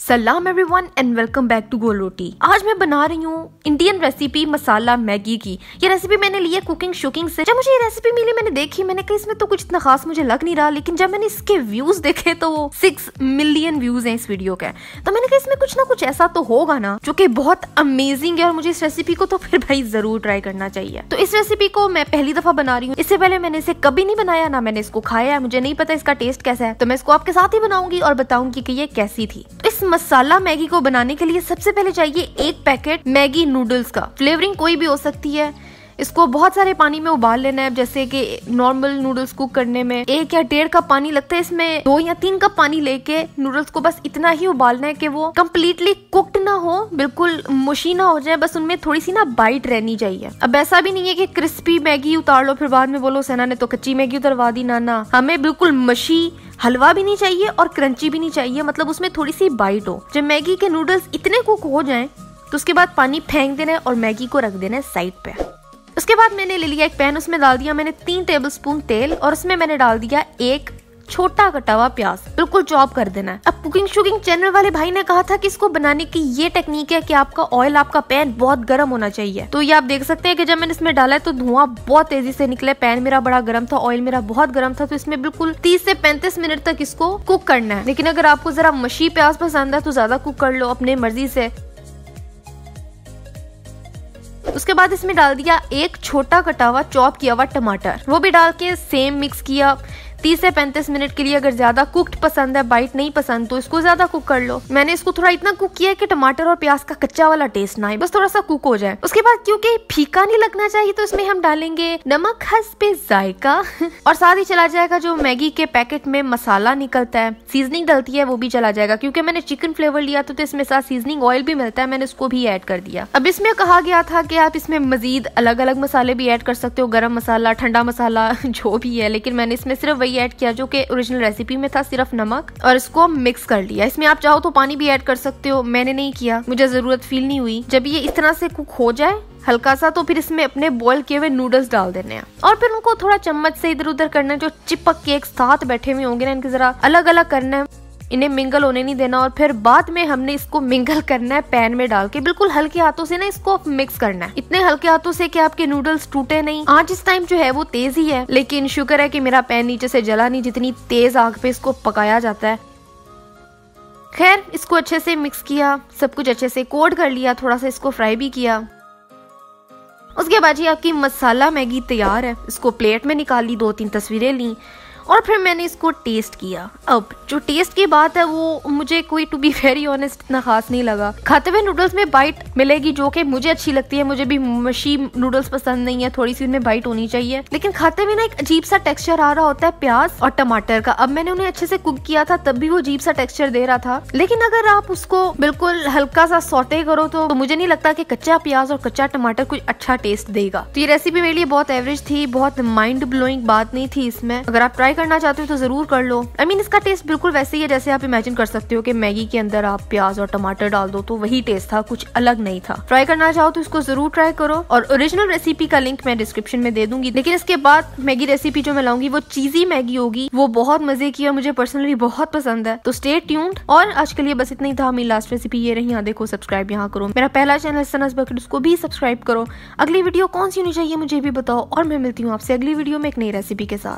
सलाम everyone and welcome back to Gol Roti. आज मैं बना रही हूँ इंडियन रेसिपी मसाला मैगी की। ये रेसिपी मैंने ली है कुकिंग शुकिंग से। जब मुझे ये रेसिपी मिली मैंने देखी, मैंने कहा इसमें तो कुछ इतना खास मुझे लग नहीं रहा, लेकिन जब मैंने इसके व्यूज देखे तो वो 6 मिलियन व्यूज हैं इस वीडियो के। तो मैंने कहा इसमें कुछ ना कुछ ऐसा तो होगा ना जो कि बहुत अमेजिंग है और मुझे इस रेसिपी को तो फिर भाई जरूर ट्राई करना चाहिए। तो इस रेसिपी को मैं पहली दफा बना रही हूँ। इससे पहले मैंने इसे कभी नहीं बनाया, ना मैंने इसको खाया है, मुझे नहीं पता इसका टेस्ट कैसा है। तो मैं इसको आपके साथ ही बनाऊंगी और बताऊंगी कि ये कैसी थी। इस मसाला मैगी को बनाने के लिए सबसे पहले चाहिए 1 पैकेट मैगी नूडल्स का। फ्लेवरिंग कोई भी हो सकती है। इसको बहुत सारे पानी में उबाल लेना है, जैसे कि नॉर्मल नूडल्स कुक करने में 1 या 1.5 कप पानी लगता है। इसमें 2 या 3 कप पानी लेके नूडल्स को बस इतना ही उबालना है कि वो कम्प्लीटली कुक्ड ना हो, बिल्कुल मुशी ना हो जाए, बस उनमें थोड़ी सी ना बाइट रहनी चाहिए। अब ऐसा भी नहीं है कि क्रिस्पी मैगी उतार लो फिर बाद में बोलो सना ने तो कच्ची मैगी उतरवा दी। ना, हमें बिल्कुल मशी हलवा भी नहीं चाहिए और क्रंची भी नहीं चाहिए, मतलब उसमें थोड़ी सी बाइट हो। जब मैगी के नूडल्स इतने कुक हो जाएं तो उसके बाद पानी फेंक देना है और मैगी को रख देना है साइड पे। उसके बाद मैंने ले लिया एक पैन, उसमें डाल दिया मैंने 3 टेबलस्पून तेल और उसमें मैंने डाल दिया 1 छोटा कटा हुआ प्याज, बिल्कुल चॉप कर देना है। अब कुकिंग शुकिंग चैनल वाले भाई ने कहा था कि इसको बनाने की ये टेक्निक है कि आपका ऑयल, आपका पैन बहुत गर्म होना चाहिए। तो ये आप देख सकते हैं कि जब मैंने इसमें डाला है तो धुआं बहुत तेजी से निकले। पैन मेरा बड़ा गर्म था, ऑयल मेरा बहुत गर्म था, तो इसमें बिल्कुल 30 से 35 मिनट तक इसको कुक करना है। लेकिन अगर आपको जरा मशी प्याज पसंद है तो ज्यादा कुक कर लो अपने मर्जी से। उसके बाद इसमें डाल दिया 1 छोटा कटा हुआ चॉप किया हुआ टमाटर, वो भी डाल के सेम मिक्स किया 30 से 35 मिनट के लिए। अगर ज्यादा कुक्ड पसंद है, बाइट नहीं पसंद, तो इसको ज्यादा कुक कर लो। मैंने इसको थोड़ा इतना कुक किया है कि टमाटर और प्याज का कच्चा वाला टेस्ट ना आए, बस थोड़ा सा कुक हो जाए। उसके बाद क्योंकि फीका नहीं लगना चाहिए तो इसमें हम डालेंगे नमक हस्बे जायका और साथ ही चला जाएगा जो मैगी के पैकेट में मसाला निकलता है, सीजनिंग डलती है, वो भी चला जाएगा। क्योंकि मैंने चिकन फ्लेवर लिया तो इसमें साथ सीजनिंग ऑयल भी मिलता है, मैंने उसको भी ऐड कर दिया। अब इसमें कहा गया था कि आप इसमें मजीद अलग अलग मसाले भी ऐड कर सकते हो, गरम मसाला, ठंडा मसाला, जो भी है, लेकिन मैंने इसमें सिर्फ वही ऐड किया जो कि ओरिजिनल रेसिपी में था, सिर्फ नमक, और इसको मिक्स कर लिया। इसमें आप चाहो तो पानी भी ऐड कर सकते हो, मैंने नहीं किया, मुझे जरूरत फील नहीं हुई। जब ये इस तरह से कुक हो जाए हल्का सा तो फिर इसमें अपने बॉईल किए हुए नूडल्स डाल देने हैं और फिर उनको थोड़ा चम्मच से इधर उधर करना है। जो चिपक के एक साथ बैठे हुए होंगे ना, इनके जरा अलग अलग करना है, इन्हें मिंगल होने नहीं देना। और फिर बाद में हमने इसको मिंगल करना है पैन में डाल के, बिल्कुल हल्के हाथों से ना इसको मिक्स करना है, इतने हल्के हाथों से कि आपके नूडल्स टूटे नहीं। आंच इस टाइम जो है वो तेज ही है, लेकिन शुक्र है कि मेरा पैन नीचे से जला नहीं, जितनी तेज आग पे इसको पकाया जाता है। खैर इसको अच्छे से मिक्स किया, सब कुछ अच्छे से कोट कर लिया, थोड़ा सा इसको फ्राई भी किया। उसके बाद जी आपकी मसाला मैगी तैयार है। इसको प्लेट में निकाली, 2-3 तस्वीरें ली और फिर मैंने इसको टेस्ट किया। अब जो टेस्ट की बात है वो मुझे कोई टू बी वेरी ऑनेस्ट इतना खास नहीं लगा। खाते हुए नूडल्स में बाइट मिलेगी जो कि मुझे अच्छी लगती है, मुझे भी मशी नूडल्स पसंद नहीं है, थोड़ी सी उनमें बाइट होनी चाहिए। लेकिन खाते हुए ना एक अजीब सा टेक्सचर आ रहा होता है प्याज और टमाटर का। अब मैंने उन्हें अच्छे से कुक किया था तब भी वो अजीब सा टेक्सचर दे रहा था, लेकिन अगर आप उसको बिल्कुल हल्का सा सौटे करो तो मुझे नहीं लगता कि कच्चा प्याज और कच्चा टमाटर कुछ अच्छा टेस्ट देगा। तो ये रेसिपी मेरे लिए बहुत एवरेज थी, बहुत माइंड ब्लोइंग बात नहीं थी इसमें। अगर आप ट्राई करना चाहते हो तो जरूर कर लो। I mean, इसका टेस्ट बिल्कुल वैसे ही है जैसे आप इमेजिन कर सकते हो कि मैगी के अंदर आप प्याज और टमाटर डाल दो, तो वही टेस्ट था, कुछ अलग नहीं था। ट्राई करना चाहो तो इसको जरूर ट्राई करो और ओरिजिनल रेसिपी का लिंक मैं डिस्क्रिप्शन में दे दूंगी। लेकिन इसके बाद मैगी रेसिपी जो मैं लाऊंगी वो चीजी मैगी होगी, वो बहुत मजे की और मुझे पर्सनली बहुत पसंद है। तो स्टे ट्यून्ड। और आज के लिए बस इतना ही था। मेरी लास्ट रेसिपी ये रही। यहाँ देखो, सब्सक्राइब यहाँ करो। मेरा पहला चैनल सनाज बकेट, उसको भी सब्सक्राइब करो। अगली वीडियो कौन सी होनी चाहिए मुझे भी बताओ और मैं मिलती हूँ आपसे अगली वीडियो में एक नई रेसिपी के साथ।